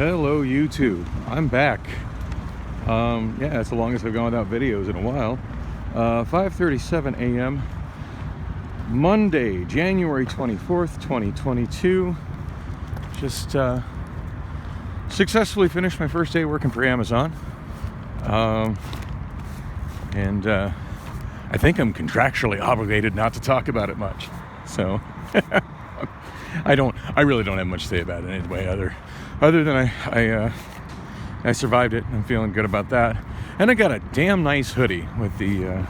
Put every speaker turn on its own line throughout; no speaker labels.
Hello YouTube, I'm back. Yeah, it's the longest I've gone without videos in a while. 5:37 a.m. Monday, January 24th, 2022. Just successfully finished my first day working for Amazon. And I think I'm contractually obligated not to talk about it much. So I really don't have much to say about it anyway, other than I survived it. I'm feeling good about that. And I got a damn nice hoodie with the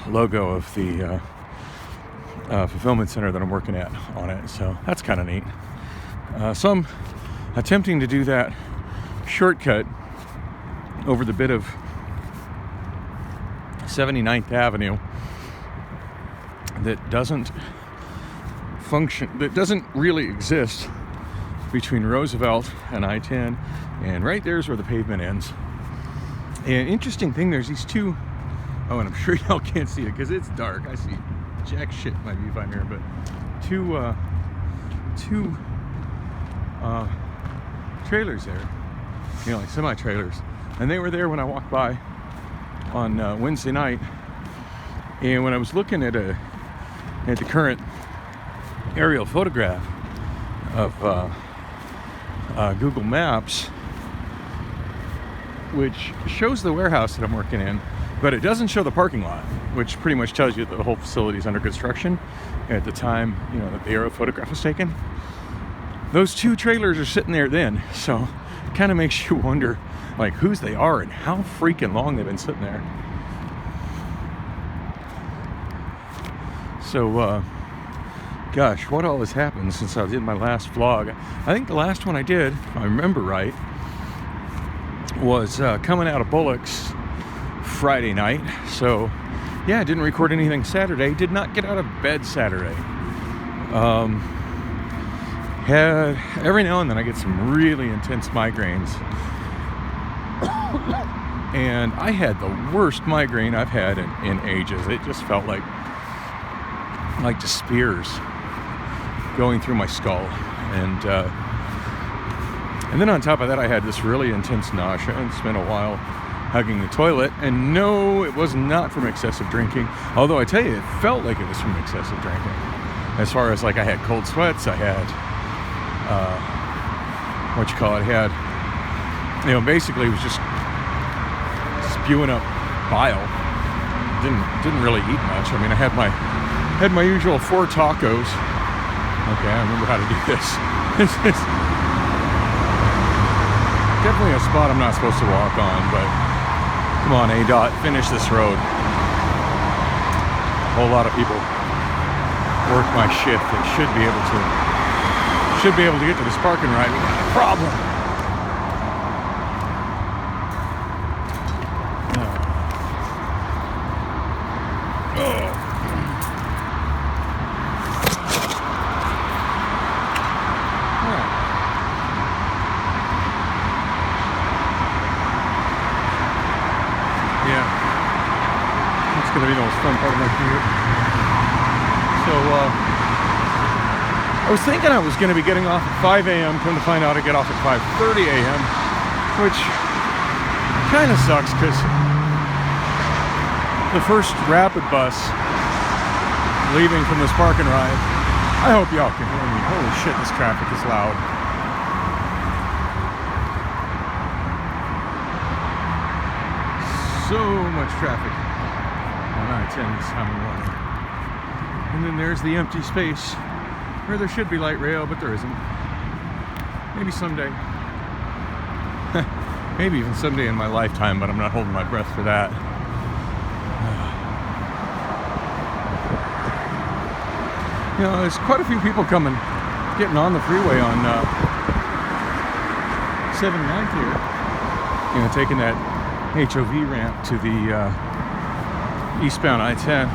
logo of the fulfillment center that I'm working at on it. So that's kind of neat. So I'm attempting to do that shortcut over the bit of 79th Avenue that doesn't really exist between Roosevelt and I-10, and right there's where the pavement ends. And interesting thing, there's these two, and I'm sure y'all can't see it because it's dark. I see jack shit in my viewfinder, but two trailers there, like semi-trailers, and they were there when I walked by on Wednesday night. And when I was looking at the current aerial photograph of Google Maps, which shows the warehouse that I'm working in, but it doesn't show the parking lot, which pretty much tells you that the whole facility is under construction at the time, that the aerial photograph was taken. Those two trailers are sitting there then, so it kind of makes you wonder, whose they are and how freaking long they've been sitting there. So, gosh, what all has happened since I did my last vlog? I think the last one I did, if I remember right, was coming out of Bullock's Friday night. So, yeah, I didn't record anything Saturday. Did not get out of bed Saturday. Every now and then I get some really intense migraines. And I had the worst migraine I've had in ages. It just felt like the spears going through my skull, and then on top of that I had this really intense nausea and spent a while hugging the toilet. And no, it was not from excessive drinking, although I tell you, it felt like it was from excessive drinking. As far as I had cold sweats, I had basically it was just spewing up bile. Didn't really eat much. I mean, I had my usual 4 tacos. Okay, I remember how to do this. This is definitely a spot I'm not supposed to walk on, but come on, ADOT, finish this road. A whole lot of people work my shift that should be able to get to this parking right without a problem. Going to be the most fun part of my commute. So I was thinking I was going to be getting off at 5 a.m. Come to find out I get off at 5:30 a.m. which kind of sucks because the first rapid bus leaving from this parking ride, I hope y'all can hear me. Holy shit, this traffic is loud. So much traffic on I-10 this time of morning. And then there's the empty space where there should be light rail, but there isn't. Maybe someday. Maybe even someday in my lifetime, but I'm not holding my breath for that. There's quite a few people getting on the freeway on 79th here. Taking that HOV ramp to the eastbound I-10.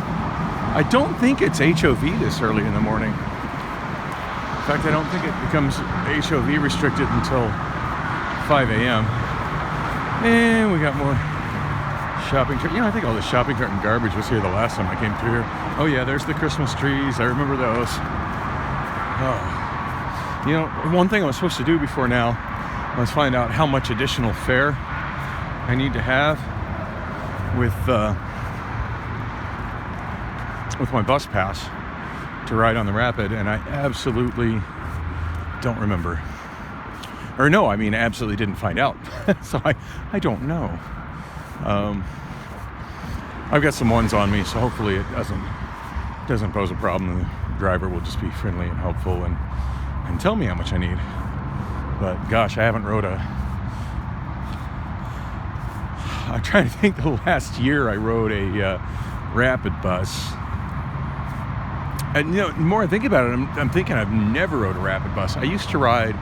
I don't think it's HOV this early in the morning. In fact, I don't think it becomes HOV restricted until 5 a.m. And we got more shopping cart. I think all the shopping cart and garbage was here the last time I came through here. Oh yeah, there's the Christmas trees. I remember those. Oh. One thing I was supposed to do before now Let's find out how much additional fare I need to have with my bus pass to ride on the Rapid, and I absolutely don't remember. Or no, I mean, absolutely didn't find out. So I don't know. I've got some ones on me, so hopefully it doesn't pose a problem. The driver will just be friendly and helpful and tell me how much I need. But gosh, I haven't rode I'm trying to think. The last year I rode a Rapid bus. And the more I think about it, I'm thinking I've never rode a Rapid bus. I used to ride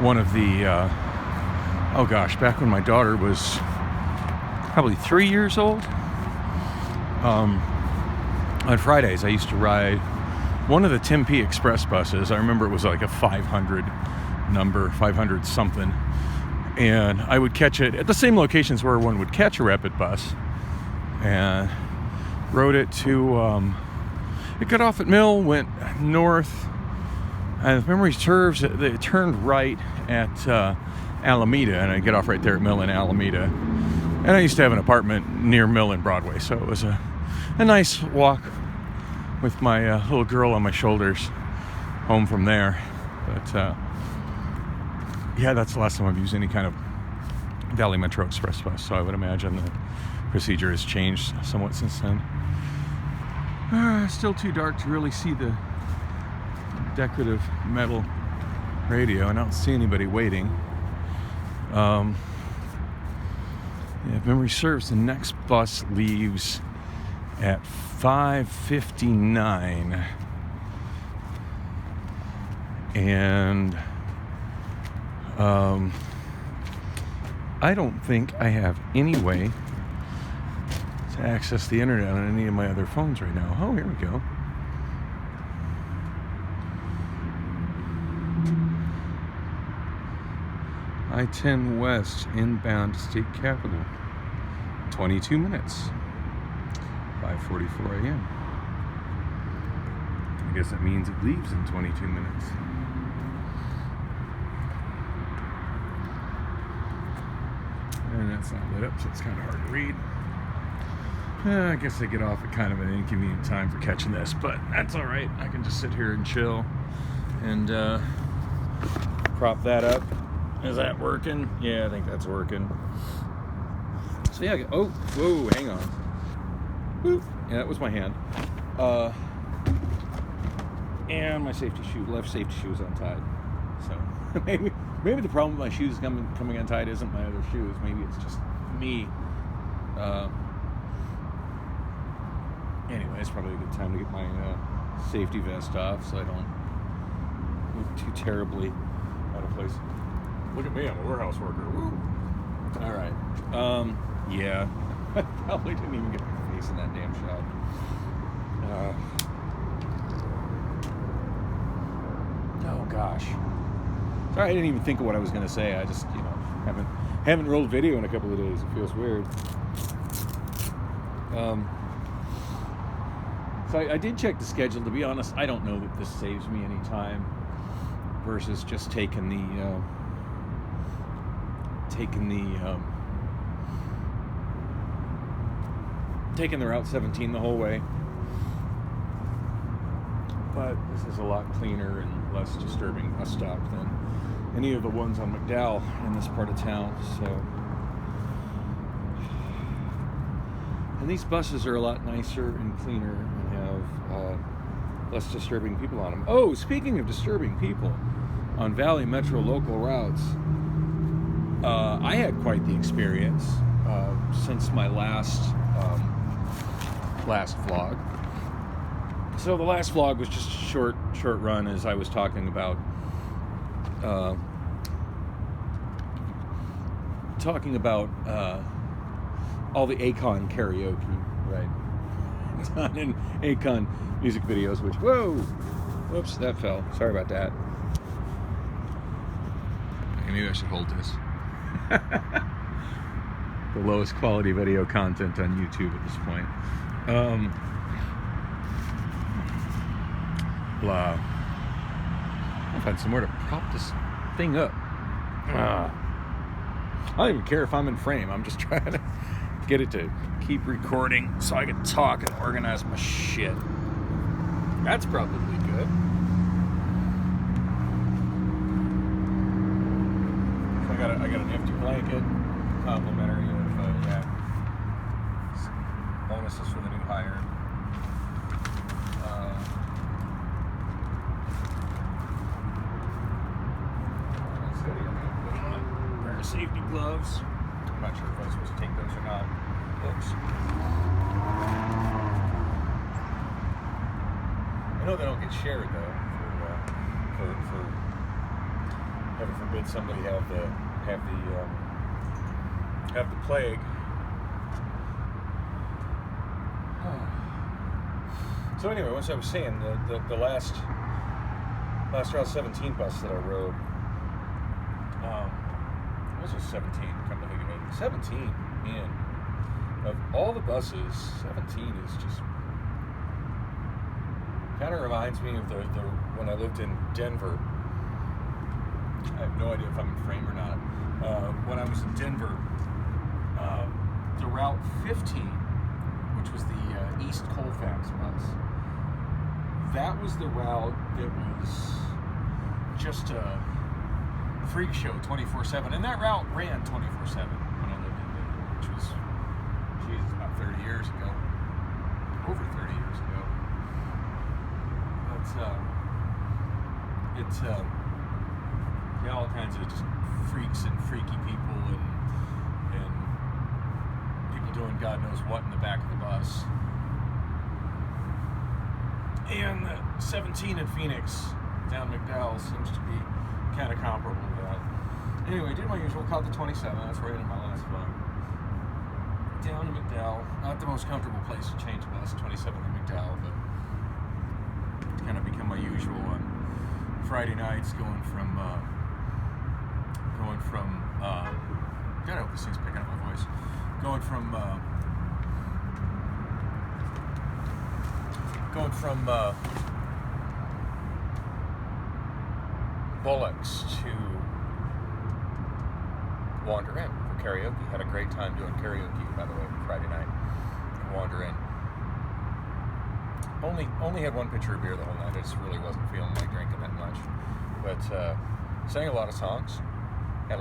one of the, back when my daughter was probably 3 years old. On Fridays, I used to ride one of the Tempe Express buses. I remember it was like a 500 number, 500 something. And I would catch it at the same locations where one would catch a Rapid bus. And rode it to... It got off at Mill, went north, and if memory serves, it turned right at Alameda, and I'd get off right there at Mill and Alameda. And I used to have an apartment near Mill and Broadway, so it was a nice walk with my little girl on my shoulders home from there. But yeah, that's the last time I've used any kind of Valley Metro Express bus, so I would imagine the procedure has changed somewhat since then. Still too dark to really see the decorative metal radio, and I don't see anybody waiting. If memory serves, the next bus leaves at 5:59, and I don't think I have any way to access the internet on any of my other phones right now. Oh, here we go. I-10 West, inbound to State Capitol. 22 minutes. 5:44 a.m. I guess that means it leaves in 22 minutes. And that's not lit up, so it's kind of hard to read. I guess I get off at kind of an inconvenient time for catching this, but that's all right. I can just sit here and chill and prop that up. Is that working? Yeah, I think that's working. So yeah, oh, whoa, hang on. Woo. Yeah, that was my hand. And my safety shoe, left safety shoe is untied. So maybe the problem with my shoes coming untied isn't my other shoes. Maybe it's just me. Anyway, it's probably a good time to get my safety vest off so I don't look too terribly out of place. Look at me, I'm a warehouse worker. Woo! All right. Yeah. I probably didn't even get my face in that damn shot. Oh gosh. Sorry, I didn't even think of what I was going to say. I just, haven't rolled video in a couple of days. It feels weird. So I did check the schedule. To be honest, I don't know that this saves me any time versus just taking the Route 17 the whole way. But this is a lot cleaner and less disturbing bus stop than any of the ones on McDowell in this part of town. So, and these buses are a lot nicer and cleaner and have less disturbing people on them. Oh, speaking of disturbing people, on Valley Metro local routes, I had quite the experience since my last vlog. So the last vlog was just a short run as I was talking about all the Akon karaoke, right? Done in Akon music videos, which, whoops, that fell. Sorry about that. Maybe I should hold this. The lowest quality video content on YouTube at this point. Blah. I'll find somewhere to prop this thing up. I don't even care if I'm in frame. I'm just trying to get it to keep recording so I can talk and organize my shit. That's probably good. So I got a nifty blanket, complimentary of bonuses for the new hire. Safety gloves. I'm not sure if I was supposed to take those or not. Oops. I know they don't get shared though. For heaven forbid somebody have the plague. So anyway, once I was saying the last Route 17 bus that I rode. It was just 17, come to think of it. 17, man. Of all the buses, 17 is just... kind of reminds me of the when I lived in Denver. I have no idea if I'm in frame or not. When I was in Denver, the Route 15, which was the East Colfax bus, that was the route that was just a freak show 24/7, and that route ran 24/7 when I lived in Denver, which was, Jesus, about 30 years ago, over 30 years ago. But it's all kinds of just freaks and freaky people and people doing God knows what in the back of the bus. And 17 in Phoenix down McDowell seems to be kind of comparable to that. Anyway, did my usual, caught the 27. That's where I ended my last vlog. Down to McDowell. Not the most comfortable place to change a bus, 27 to McDowell, but it's kind of become my usual on Friday nights, going from God, I hope this thing's picking up my voice. Going from Bullocks to Wander Inn for karaoke. Had a great time doing karaoke, by the way, Friday night in Wander Inn. Only had one pitcher of beer the whole night. I just really wasn't feeling like drinking that much. But sang a lot of songs. Had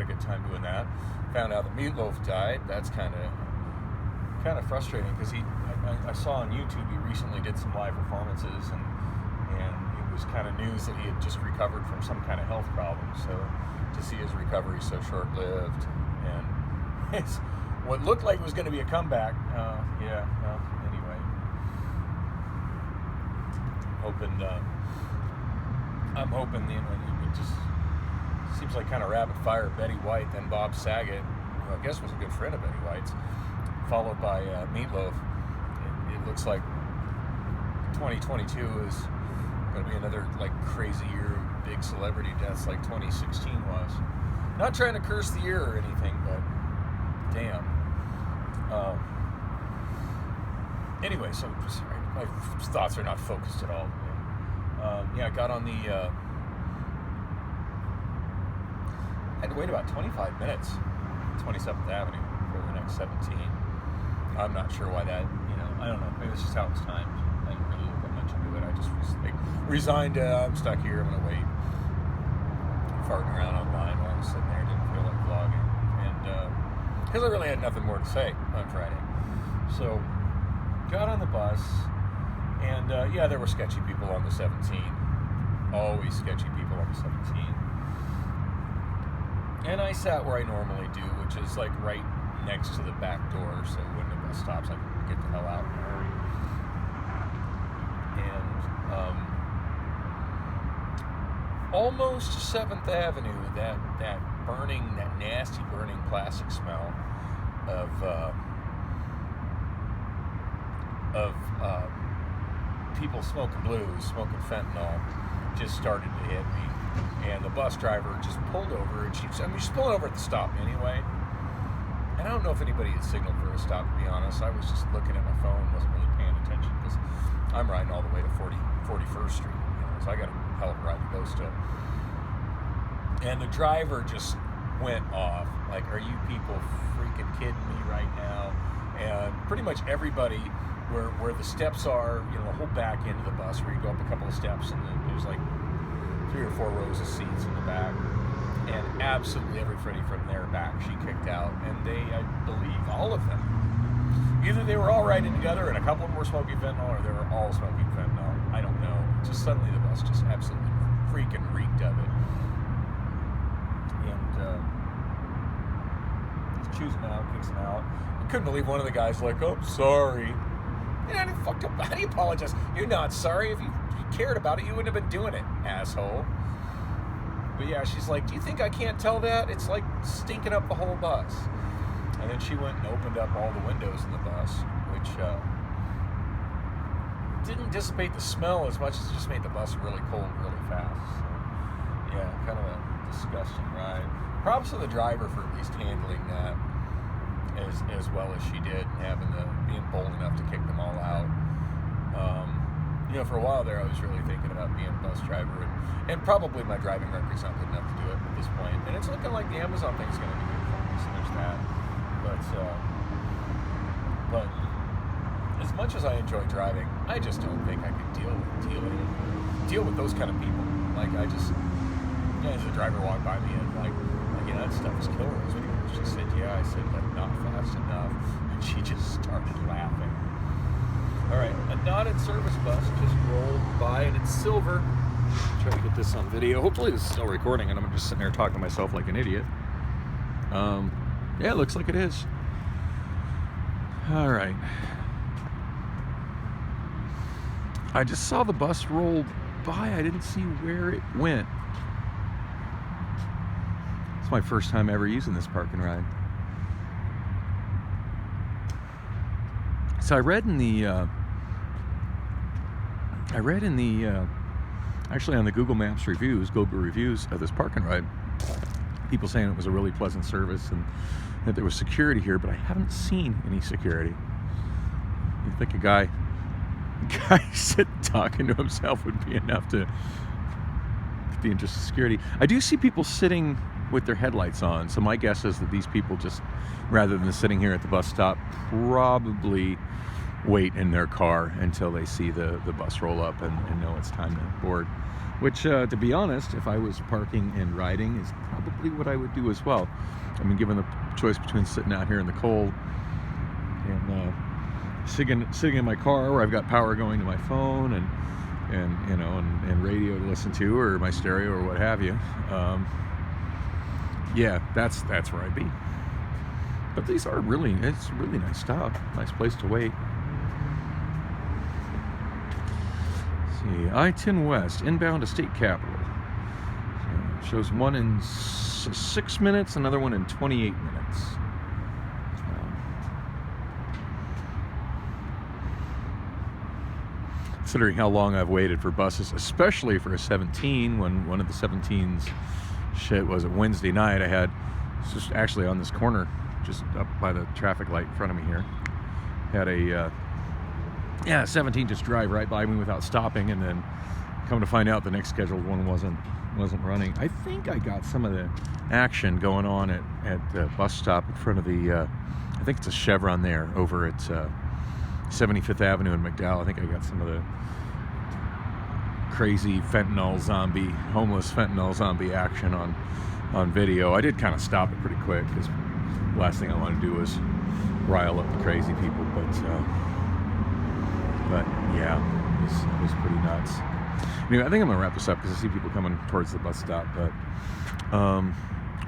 a good time doing that. Found out that Meatloaf died. That's kind of frustrating because I saw on YouTube he recently did some live performances and it was kind of news that he had just recovered from some kind of health problem. So to see his recovery so short-lived and it's what looked like it was going to be a comeback. Anyway, I'm hoping it just seems like kind of rapid fire. Betty White, then Bob Saget, who I guess was a good friend of Betty White's, followed by Meatloaf. It looks like 2022 is going to be another like crazy year of big celebrity deaths like 2016 was. Not trying to curse the year or anything, but damn. Anyway, so sorry, my thoughts are not focused at all. I got on the. I had to wait about 25 minutes, 27th Avenue for the next 17. I'm not sure why that. I don't know. Maybe it's just how it's timed. I didn't really look that much into it. I just was like resigned. I'm stuck here. I'm gonna wait. Farting around online while I was sitting there. Didn't feel like vlogging, and because I really had nothing more to say on Friday. So got on the bus, and there were sketchy people on the 17. Always sketchy people on the 17. And I sat where I normally do, which is like right next to the back door, so when the bus stops, I can get the hell out in a hurry. And almost 7th Avenue, that nasty burning plastic smell of people smoking blues, smoking fentanyl, just started to hit me. And the bus driver just pulled over, and she's pulling over at the stop anyway. And I don't know if anybody had signaled for a stop, to be honest. I was just looking at my phone, wasn't really paying attention, because I'm riding all the way to 41st Street, so I got a hell of a ride to go still. And the driver just went off. Like, are you people freaking kidding me right now? And pretty much everybody, where the steps are, you know, the whole back end of the bus, where you go up a couple of steps, and then there's like 3 or 4 rows of seats in the back, and absolutely everybody from their back she kicked out, and I believe all of them, either they were all riding together and a couple of them were smoking fentanyl, or they were all smoking fentanyl. I don't know. Just suddenly the bus just absolutely freaking reeked of it. And chews them out, kicks them out. I couldn't believe one of the guys like, "Oh, I'm sorry." Yeah, fucked up. How do you apologize? You're not sorry. If you cared about it, you wouldn't have been doing it, asshole. But yeah, she's like, "Do you think I can't tell that? It's like stinking up the whole bus." And then she went and opened up all the windows in the bus, which didn't dissipate the smell as much as it just made the bus really cold really fast. So, yeah, kind of a disgusting ride. Props to the driver for at least handling that as well as she did, being bold enough to kick them all out. You know, for a while there, I was really thinking about being a bus driver, and probably my driving record's not good enough to do it at this point. And it's looking like the Amazon thing's going to be good for me, so there's that. But as much as I enjoy driving, I just don't think I could deal with those kind of people. Like, as the driver walked by me and like, you know, that stuff is killer. She said, "Yeah." I said, "But not fast enough." And she just started laughing. All right, a not-in-service bus just rolled by, and it's silver. Try to get this on video. Hopefully this is still recording, and I'm just sitting there talking to myself like an idiot. Yeah, it looks like it is. All right. I just saw the bus roll by. I didn't see where it went. It's my first time ever using this park and ride. So I read in the actually on the Google reviews of this park and ride, people saying it was a really pleasant service and that there was security here, but I haven't seen any security. You think a guy sitting talking to himself would be enough to get the interest of security. I do see people sitting with their headlights on, so my guess is that these people just, rather than sitting here at the bus stop, probably wait in their car until they see the bus roll up and know it's time to board. Which, to be honest, if I was parking and riding, is probably what I would do as well. I mean, given the choice between sitting out here in the cold and sitting in my car where I've got power going to my phone and you know, and radio to listen to, or my stereo or what have you. Yeah, that's where I'd be. But these are it's really nice stop. Nice place to wait. Let's see, I-10 West, inbound to State Capitol. So shows one in 6 minutes, another one in 28 minutes. Considering how long I've waited for buses, especially for a 17, when one of the 17s, was a Wednesday night. It's just actually on this corner, just up by the traffic light in front of me here, had a 17 just drive right by me without stopping, and then come to find out the next scheduled one wasn't running. I think I got some of the action going on at the bus stop in front of the, I think it's a Chevron there over at 75th Avenue in McDowell. I think I got some of the crazy homeless fentanyl zombie action on video. I did kind of stop it pretty quick because the last thing I wanted to do was rile up the crazy people. But yeah, it was pretty nuts. Anyway, I think I'm gonna wrap this up because I see people coming towards the bus stop. But I'll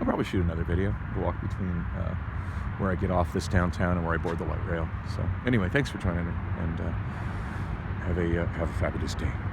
probably shoot another video to walk between where I get off this downtown and where I board the light rail. So anyway, thanks for joining me, and have a fabulous day.